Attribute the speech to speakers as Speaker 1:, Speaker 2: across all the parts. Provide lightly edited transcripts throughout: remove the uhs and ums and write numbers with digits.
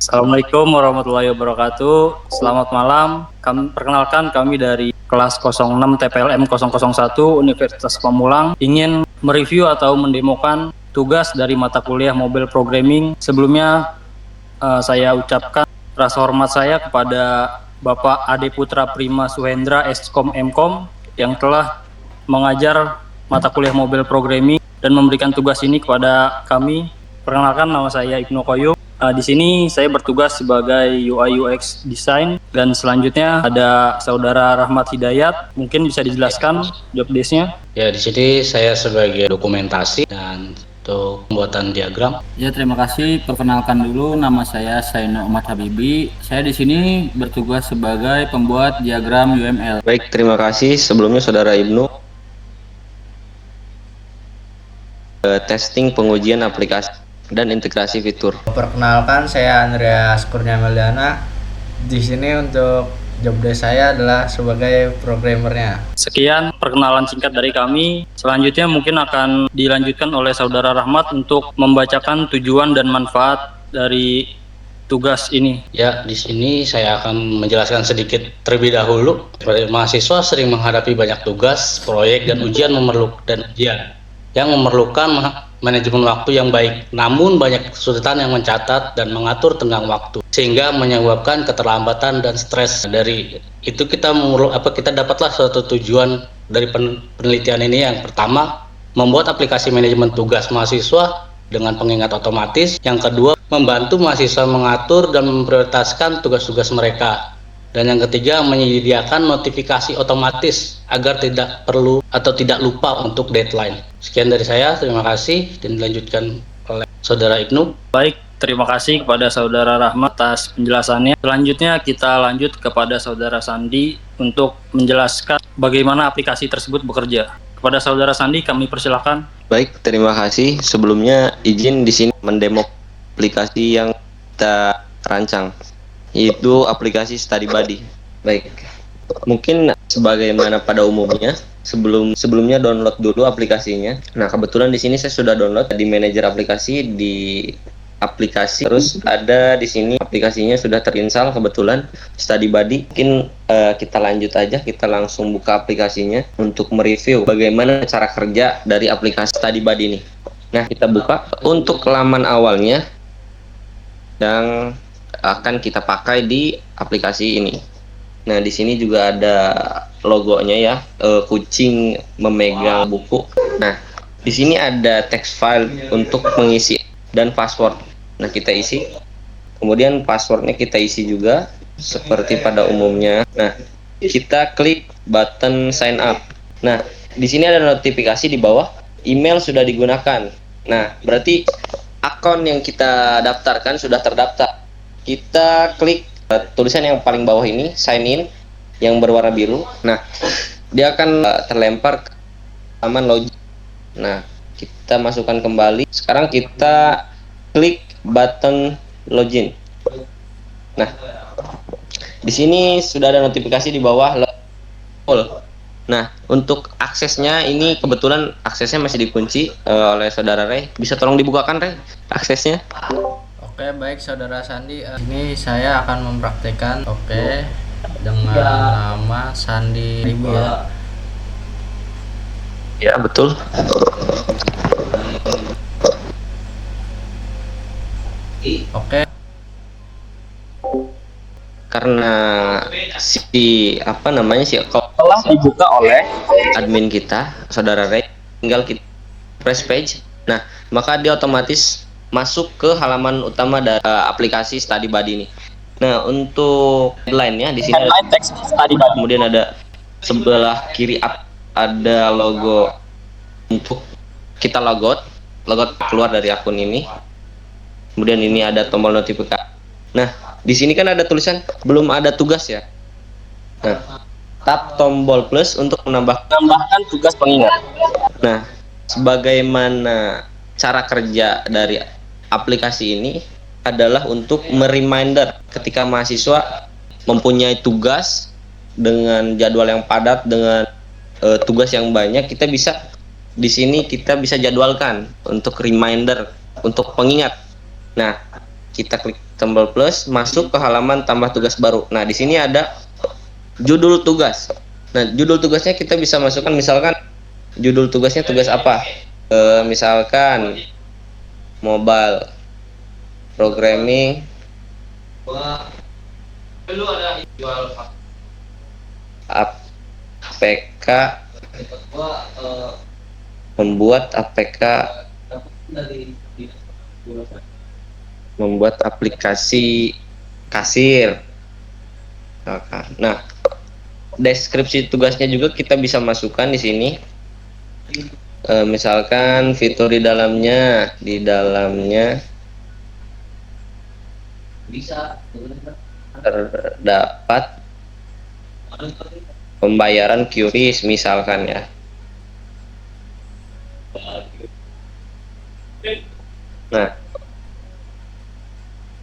Speaker 1: Assalamualaikum warahmatullahi wabarakatuh. Selamat malam. Perkenalkan kami dari kelas 06 TPLM 001 Universitas Pamulang ingin mereview atau mendemokan tugas dari mata kuliah Mobile Programming. Sebelumnya saya ucapkan rasa hormat saya kepada Bapak Ade Putra Prima Suhendra Eskom Mkom yang telah mengajar mata kuliah Mobile Programming dan memberikan tugas ini kepada kami. Perkenalkan, nama saya Ibnu Koyum. Di sini saya bertugas sebagai UI UX Design dan selanjutnya ada Saudara Rahmat Hidayat. Mungkin bisa dijelaskan job desk-nya?
Speaker 2: Ya, di sini saya sebagai dokumentasi dan untuk pembuatan diagram.
Speaker 3: Ya, terima kasih. Perkenalkan dulu, nama saya Saino Ahmad Habibi. Saya di sini bertugas sebagai pembuat diagram UML.
Speaker 4: Baik, terima kasih. Sebelumnya Saudara Ibnu, testing pengujian aplikasi dan integrasi fitur.
Speaker 5: Perkenalkan, saya Andreas Kurnia Meldana. Di sini untuk job desk saya adalah sebagai programmernya.
Speaker 1: Sekian perkenalan singkat dari kami. Selanjutnya mungkin akan dilanjutkan oleh Saudara Rahmat untuk membacakan tujuan dan manfaat dari tugas ini.
Speaker 2: Ya, di sini saya akan menjelaskan sedikit terlebih dahulu. Mahasiswa sering menghadapi banyak tugas, proyek, dan ujian yang memerlukan manajemen waktu yang baik. Namun banyak kesulitan yang mencatat dan mengatur tenggang waktu, sehingga menyebabkan keterlambatan dan stres. Dari itu kita dapatlah suatu tujuan dari penelitian ini. Yang pertama, membuat aplikasi manajemen tugas mahasiswa dengan pengingat otomatis. Yang kedua, membantu mahasiswa mengatur dan memprioritaskan tugas-tugas mereka. Dan yang ketiga, menyediakan notifikasi otomatis agar tidak perlu atau tidak lupa untuk deadline. Sekian dari saya, terima kasih, dan dilanjutkan oleh Saudara Ibnu.
Speaker 1: Baik, terima kasih kepada Saudara Rahmat atas penjelasannya. Selanjutnya kita lanjut kepada Saudara Sandi untuk menjelaskan bagaimana aplikasi tersebut bekerja. Kepada Saudara Sandi kami persilakan.
Speaker 4: Baik, terima kasih. Sebelumnya izin di sini mendemo aplikasi yang kita rancang, yaitu aplikasi Study Buddy. Baik, mungkin sebagaimana pada umumnya, sebelumnya download dulu aplikasinya. Nah, kebetulan di sini saya sudah download di manajer aplikasi, di aplikasi, terus ada di sini aplikasinya sudah terinstall kebetulan Study Buddy. Mungkin kita lanjut aja, kita langsung buka aplikasinya untuk mereview bagaimana cara kerja dari aplikasi Study Buddy ini. Nah, kita buka untuk laman awalnya yang akan kita pakai di aplikasi ini. Nah, di sini juga ada logonya ya, kucing memegang buku. Nah, di sini ada text file untuk mengisi dan password. Nah, kita isi. Kemudian passwordnya kita isi juga seperti pada umumnya. Nah, kita klik button sign up. Nah, di sini ada notifikasi di bawah, email sudah digunakan. Nah, berarti akun yang kita daftarkan sudah terdaftar. Kita klik tulisan yang paling bawah ini, sign in, yang berwarna biru. Nah, dia akan terlempar ke halaman login. Nah, kita masukkan kembali. Sekarang kita klik button login. Nah, di sini sudah ada notifikasi di bawah full. Nah, untuk aksesnya ini kebetulan aksesnya masih dikunci oleh Saudara Ray. Bisa tolong dibukakan, Ray, aksesnya?
Speaker 5: Oke, baik Saudara Sandi. Ini saya akan mempraktekkan dengan nama Sandi Ribu ya.
Speaker 4: Ya, betul.
Speaker 5: Oke.
Speaker 4: Karena telah dibuka oleh admin kita, Saudara Ray, tinggal kita press page. Nah, maka dia otomatis masuk ke halaman utama dari aplikasi Study Buddy ini. Nah, untuk headline-nya di sini ada teks Study Buddy. Kemudian ada sebelah kiri ada logo untuk kita logout keluar dari akun ini. Kemudian ini ada tombol notifikasi. Nah, di sini kan ada tulisan belum ada tugas ya. Nah, tap tombol plus untuk menambahkan tugas pengingat. Nah, sebagaimana cara kerja dari aplikasi ini adalah untuk mereminder ketika mahasiswa mempunyai tugas dengan jadwal yang padat, dengan tugas yang banyak, kita bisa di sini jadwalkan untuk reminder, untuk pengingat. Nah, kita klik tombol plus, masuk ke halaman tambah tugas baru. Nah, di sini ada judul tugas. Nah, judul tugasnya kita bisa masukkan, misalkan judul tugasnya tugas apa? Misalkan mobile programming, APK, membuat aplikasi kasir. Nah, deskripsi tugasnya juga kita bisa masukkan di sini. Misalkan fitur di dalamnya terdapat pembayaran QRIS misalkan ya. Nah,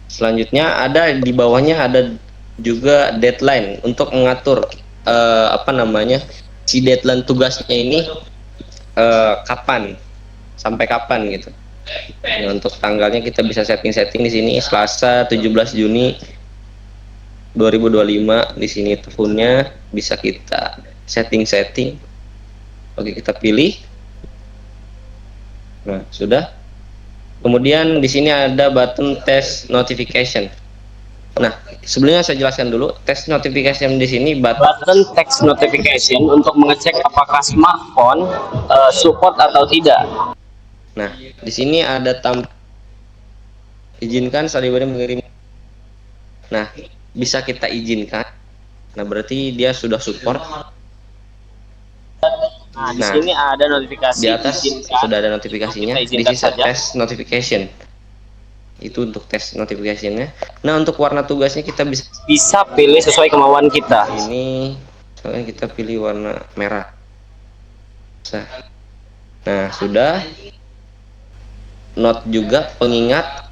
Speaker 4: selanjutnya ada di bawahnya ada juga deadline untuk mengatur si deadline tugasnya ini kapan, sampai kapan gitu. Nah, untuk tanggalnya kita bisa setting di sini Selasa 17 Juni 2025. Di sini tahunnya bisa kita setting. Oke, kita pilih. Nah, sudah. Kemudian di sini ada button test notification. Nah, sebelumnya saya jelaskan dulu test notification di sini button text notification untuk mengecek apakah smartphone support atau tidak. Nah, di sini ada izinkan StudyBuddy mengirim. Nah, bisa kita izinkan. Nah, berarti dia sudah support. Nah, di sini ada notifikasi. Di atas sudah ada notifikasinya. Di sini test notification. Itu untuk tes notifikasinya. Nah, untuk warna tugasnya kita bisa pilih sesuai kemauan kita. Ini soalnya kita pilih warna merah. Nah, sudah. Note juga pengingat.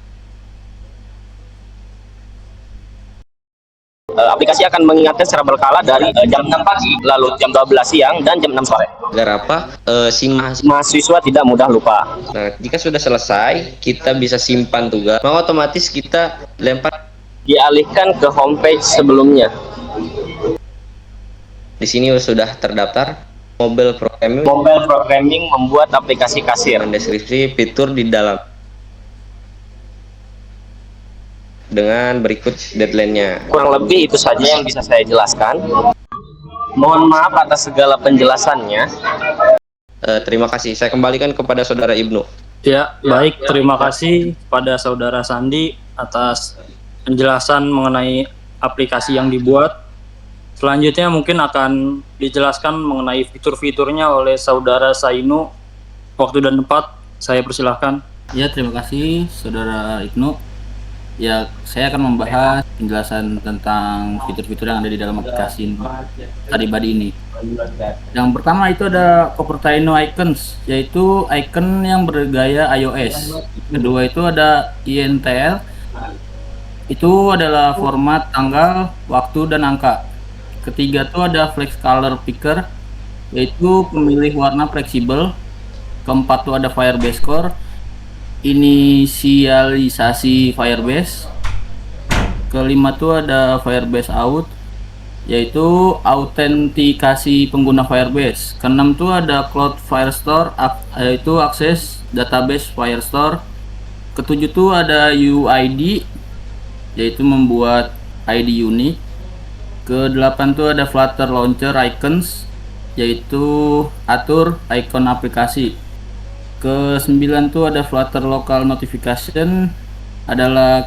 Speaker 4: Aplikasi akan mengingatkan secara berkala dari jam 6 pagi, lalu jam 12 siang, dan jam 6 sore. Agar apa? Si mahasiswa tidak mudah lupa. Nah, jika sudah selesai, kita bisa simpan tugas. Maka otomatis kita lempar, dialihkan ke homepage sebelumnya. Di sini sudah terdaftar mobile programming membuat aplikasi kasir. Deskripsi fitur di dalam. Dengan berikut deadline-nya. Kurang lebih itu saja yang bisa saya jelaskan. Mohon maaf atas segala penjelasannya. Terima kasih. Saya kembalikan kepada Saudara Ibnu.
Speaker 1: Ya, baik. Terima kasih pada Saudara Sandi atas penjelasan mengenai aplikasi yang dibuat. Selanjutnya mungkin akan dijelaskan mengenai fitur-fiturnya oleh Saudara Sainu. Waktu dan tempat, saya persilahkan.
Speaker 3: Ya, terima kasih Saudara Ibnu. Ya, saya akan membahas penjelasan tentang fitur-fitur yang ada di dalam aplikasi StudyBuddy ini. Yang pertama itu ada Cupertino Icons, yaitu icon yang bergaya iOS. Kedua itu ada INTL, itu adalah format tanggal, waktu, dan angka. Ketiga itu ada Flex Color Picker, yaitu pemilih warna fleksibel. Keempat itu ada Firebase Core, inisialisasi Firebase. Kelima tuh ada Firebase Out, yaitu autentikasi pengguna Firebase. Keenam tuh ada Cloud Firestore, yaitu akses database Firestore. Ketujuh tuh ada UID, yaitu membuat ID unik. Kedelapan tuh ada Flutter Launcher Icons, yaitu atur icon aplikasi. Ke-9 tuh ada Flutter Local Notification, adalah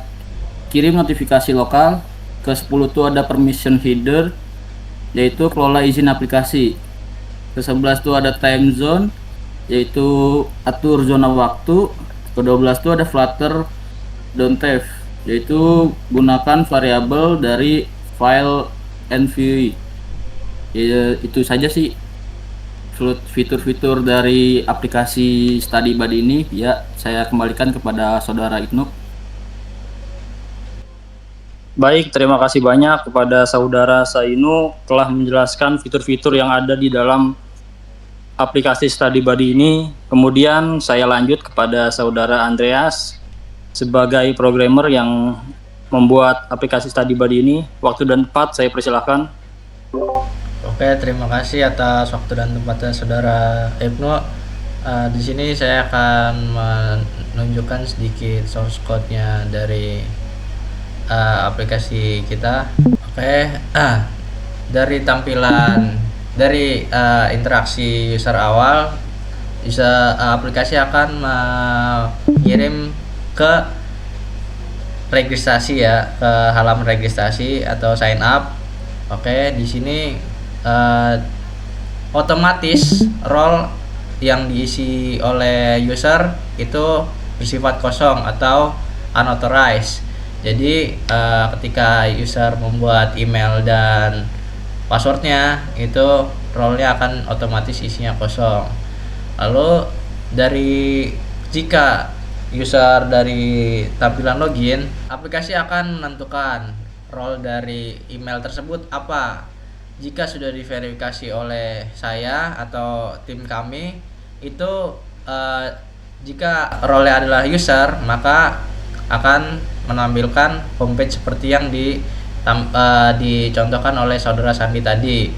Speaker 3: kirim notifikasi lokal. Ke-10 tuh ada Permission Header, yaitu kelola izin aplikasi. Ke-11 tuh ada Time Zone, yaitu atur zona waktu. Ke-12 tuh ada Flutter Don't Have, yaitu gunakan variabel dari file env. Ya, itu saja sih fitur-fitur dari aplikasi StudyBuddy ini. Ya, saya kembalikan kepada Saudara Ibnu.
Speaker 1: Baik, terima kasih banyak kepada Saudara Sainu telah menjelaskan fitur-fitur yang ada di dalam aplikasi StudyBuddy ini. Kemudian saya lanjut kepada Saudara Andreas sebagai programmer yang membuat aplikasi Study Buddy ini. Waktu dan tempat saya persilahkan.
Speaker 5: Oke, terima kasih atas waktu dan tempatnya Saudara Ibnu. Di sini saya akan menunjukkan sedikit source code-nya dari aplikasi kita. Oke, dari tampilan dari interaksi user awal, aplikasi akan mengirim ke registrasi ya, ke halaman registrasi atau sign up. Oke, di sini otomatis role yang diisi oleh user itu bersifat kosong atau unauthorized. Jadi ketika user membuat email dan passwordnya, itu role-nya akan otomatis isinya kosong. Lalu jika user dari tampilan login, aplikasi akan menentukan role dari email tersebut apa. Jika sudah diverifikasi oleh saya atau tim kami, itu jika role adalah user, maka akan menampilkan homepage seperti yang dicontohkan oleh Saudara Sandi tadi.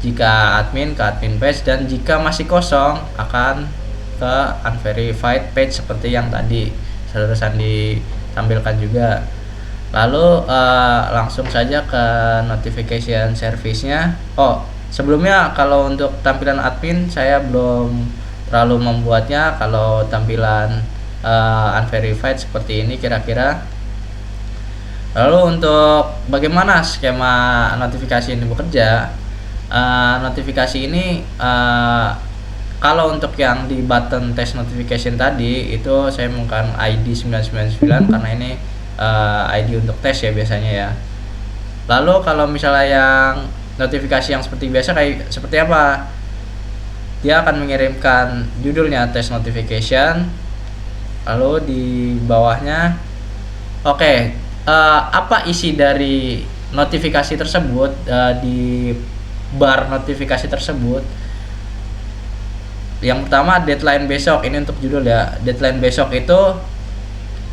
Speaker 5: Jika admin, ke admin page, dan jika masih kosong akan ke unverified page seperti yang tadi Saudara Sandi tampilkan juga. Lalu langsung saja ke notification service-nya. Sebelumnya kalau untuk tampilan admin saya belum terlalu membuatnya. Kalau tampilan unverified seperti ini kira-kira. Lalu untuk bagaimana skema notifikasi ini bekerja? Notifikasi ini kalau untuk yang di button test notification tadi itu saya menggunakan ID 999 karena ini ID untuk tes ya biasanya ya. Lalu kalau misalnya yang notifikasi yang seperti biasa seperti apa? Dia akan mengirimkan judulnya test notification, lalu di bawahnya apa isi dari notifikasi tersebut. Di bar notifikasi tersebut yang pertama deadline besok, ini untuk judul ya. Deadline besok itu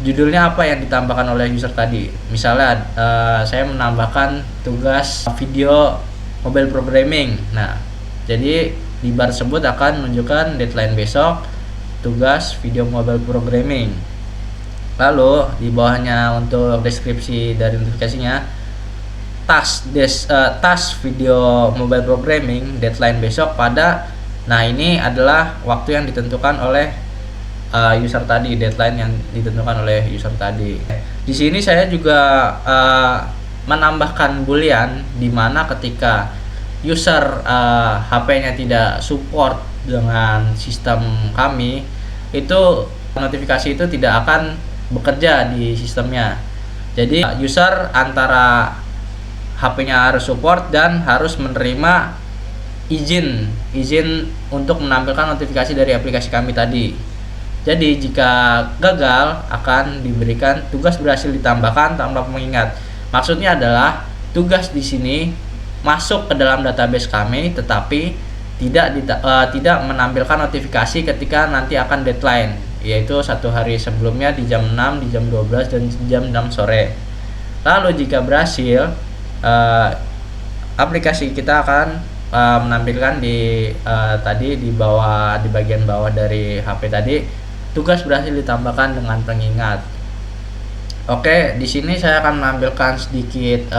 Speaker 5: judulnya apa yang ditambahkan oleh user tadi. Misalnya saya menambahkan tugas video mobile programming. Nah, jadi di bar tersebut akan menunjukkan deadline besok, tugas video mobile programming. Lalu di bawahnya untuk deskripsi dari notifikasinya, task video mobile programming deadline besok pada. Nah, ini adalah waktu yang ditentukan oleh user tadi, deadline yang ditentukan oleh user tadi. Di sini saya juga menambahkan boolean di mana ketika user HP-nya tidak support dengan sistem kami, itu notifikasi itu tidak akan bekerja di sistemnya. Jadi user antara HP-nya harus support dan harus menerima izin untuk menampilkan notifikasi dari aplikasi kami tadi. Jadi jika gagal akan diberikan tugas berhasil ditambahkan tanpa pengingat. Maksudnya adalah tugas di sini masuk ke dalam database kami, tetapi tidak menampilkan notifikasi ketika nanti akan deadline, yaitu 1 hari sebelumnya di jam 6, di jam 12, dan jam 6 sore. Lalu jika berhasil, aplikasi kita akan menampilkan di bagian bawah dari HP tadi, tugas berhasil ditambahkan dengan pengingat. Oke, di sini saya akan menampilkan sedikit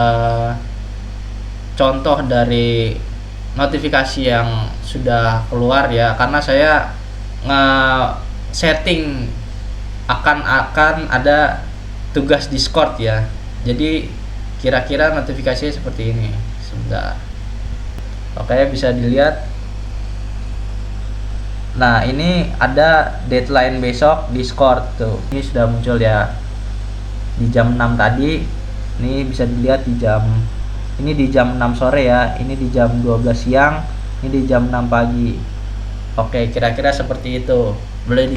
Speaker 5: contoh dari notifikasi yang sudah keluar ya, karena saya setting akan ada tugas Discord ya. Jadi kira-kira notifikasinya seperti ini. Sebentar. Oke, bisa dilihat. Nah, ini ada deadline besok Discord tuh. Ini sudah muncul ya di jam 6 tadi. Ini bisa dilihat di jam 6 sore ya. Ini di jam 12 siang, ini di jam 6 pagi. Oke, kira-kira seperti itu. Boleh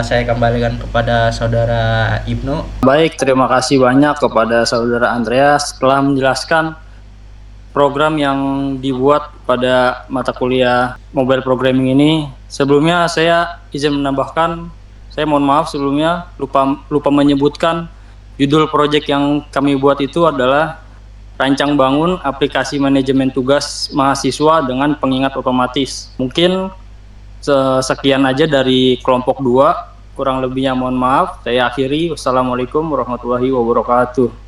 Speaker 5: saya kembalikan kepada Saudara Ibnu.
Speaker 1: Baik, terima kasih banyak kepada Saudara Andreas telah menjelaskan program yang dibuat pada mata kuliah mobile programming ini. Sebelumnya saya izin menambahkan, saya mohon maaf sebelumnya lupa menyebutkan Judul proyek yang kami buat itu adalah rancang bangun aplikasi manajemen tugas mahasiswa dengan pengingat otomatis. Mungkin sekian aja dari kelompok 2. Kurang lebihnya mohon maaf. Saya akhiri. Wassalamualaikum warahmatullahi wabarakatuh.